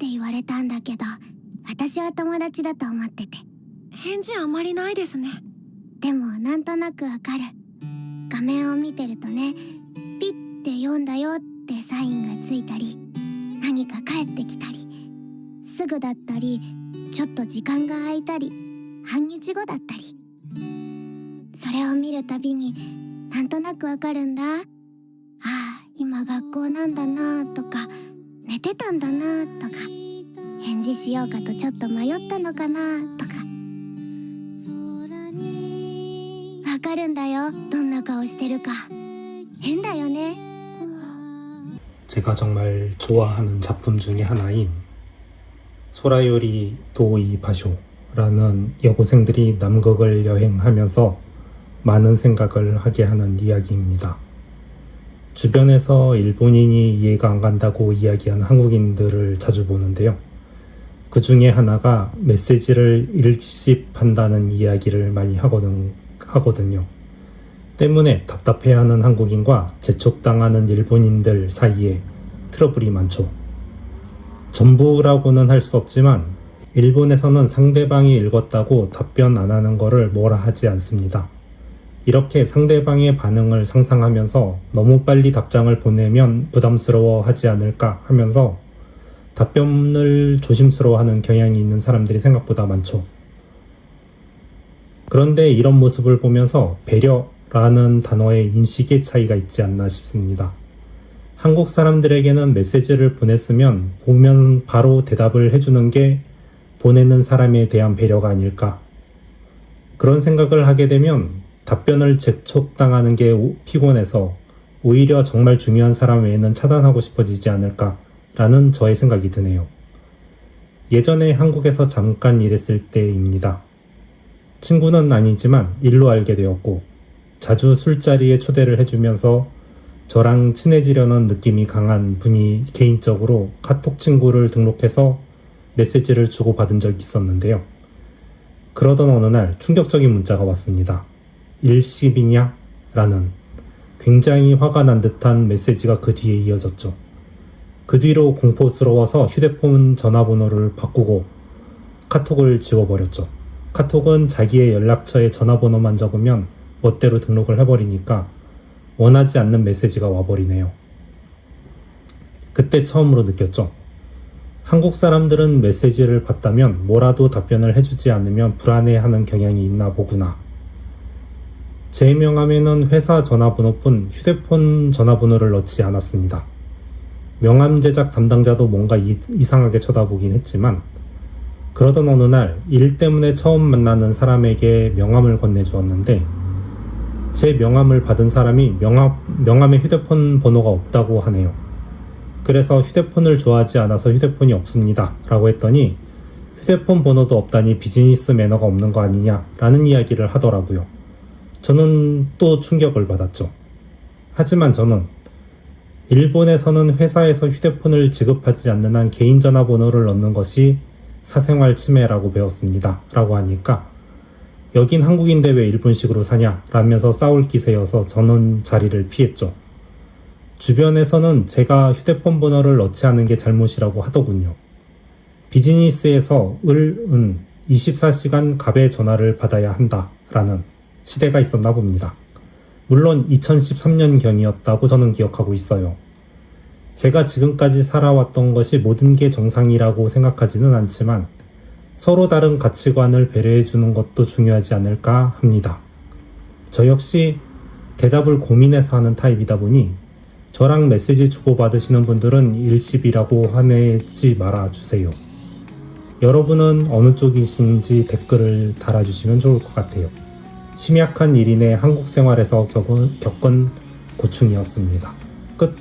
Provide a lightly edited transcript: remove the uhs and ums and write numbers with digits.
って言われたんだけど、私は友達だと思ってて。返事あまりないですね。でもなんとなくわかる。画面を見てるとね、ピッて読んだよってサインがついたり、何か返ってきたり、すぐだったり、ちょっと時間が空いたり、半日後だったり。それを見るたびになんとなくわかるんだ。ああ、今学校なんだなとか、寝てたんだなとか、返事しようかとちょっと迷ったのかなとか。わかるんだよ、どんな顔してるか。変だよね。 제가 정말 좋아하는 작품 중에 하나인 소라요리 도이 바쇼라는 여고생들이 남극을 여행하면서 많은 생각을 하게 하는 이야기입니다. 주변에서 일본인이 이해가 안 간다고 이야기하는 한국인들을 자주 보는데요. 그 중에 하나가 메시지를 일십한다는 이야기를 많이 하거든요. 때문에 답답해하는 한국인과 재촉당하는 일본인들 사이에 트러블이 많죠. 전부라고는 할 수 없지만 일본에서는 상대방이 읽었다고 답변 안 하는 거를 뭐라 하지 않습니다. 이렇게 상대방의 반응을 상상하면서 너무 빨리 답장을 보내면 부담스러워 하지 않을까 하면서 답변을 조심스러워하는 경향이 있는 사람들이 생각보다 많죠. 그런데 이런 모습을 보면서 배려라는 단어의 인식의 차이가 있지 않나 싶습니다. 한국 사람들에게는 메시지를 보냈으면 보면 바로 대답을 해주는 게 보내는 사람에 대한 배려가 아닐까. 그런 생각을 하게 되면 답변을 재촉당하는 게 피곤해서 오히려 정말 중요한 사람 외에는 차단하고 싶어지지 않을까라는 저의 생각이 드네요. 예전에 한국에서 잠깐 일했을 때입니다. 친구는 아니지만 일로 알게 되었고 자주 술자리에 초대를 해주면서 저랑 친해지려는 느낌이 강한 분이 개인적으로 카톡 친구를 등록해서 메시지를 주고받은 적이 있었는데요. 그러던 어느 날 충격적인 문자가 왔습니다. 일십이냐? 라는 굉장히 화가 난 듯한 메시지가 그 뒤에 이어졌죠. 그 뒤로 공포스러워서 휴대폰 전화번호를 바꾸고 카톡을 지워버렸죠. 카톡은 자기의 연락처에 전화번호만 적으면 멋대로 등록을 해버리니까 원하지 않는 메시지가 와버리네요. 그때 처음으로 느꼈죠. 한국 사람들은 메시지를 받다면 뭐라도 답변을 해주지 않으면 불안해하는 경향이 있나 보구나. 제 명함에는 회사 전화번호뿐 휴대폰 전화번호를 넣지 않았습니다. 명함 제작 담당자도 뭔가 이상하게 쳐다보긴 했지만 그러던 어느 날 일 때문에 처음 만나는 사람에게 명함을 건네주었는데 제 명함을 받은 사람이 명함에 휴대폰 번호가 없다고 하네요. 그래서 휴대폰을 좋아하지 않아서 휴대폰이 없습니다 라고 했더니 휴대폰 번호도 없다니 비즈니스 매너가 없는 거 아니냐 라는 이야기를 하더라고요. 저는 또 충격을 받았죠. 하지만 저는 일본에서는 회사에서 휴대폰을 지급하지 않는 한 개인 전화번호를 넣는 것이 사생활 침해라고 배웠습니다 라고 하니까 여긴 한국인데 왜 일본식으로 사냐 라면서 싸울 기세여서 저는 자리를 피했죠. 주변에서는 제가 휴대폰 번호를 넣지 않은 게 잘못이라고 하더군요. 비즈니스에서 은 24시간 갑의 전화를 받아야 한다 라는 시대가 있었나 봅니다. 물론 2013년경이었다고 저는 기억하고 있어요. 제가 지금까지 살아왔던 것이 모든 게 정상이라고 생각하지는 않지만 서로 다른 가치관을 배려해주는 것도 중요하지 않을까 합니다. 저 역시 대답을 고민해서 하는 타입이다 보니 저랑 메시지 주고받으시는 분들은 일십이라고 화내지 말아주세요. 여러분은 어느 쪽이신지 댓글을 달아주시면 좋을 것 같아요. 심약한 일인의 한국 생활에서 겪은 고충이었습니다. 끝.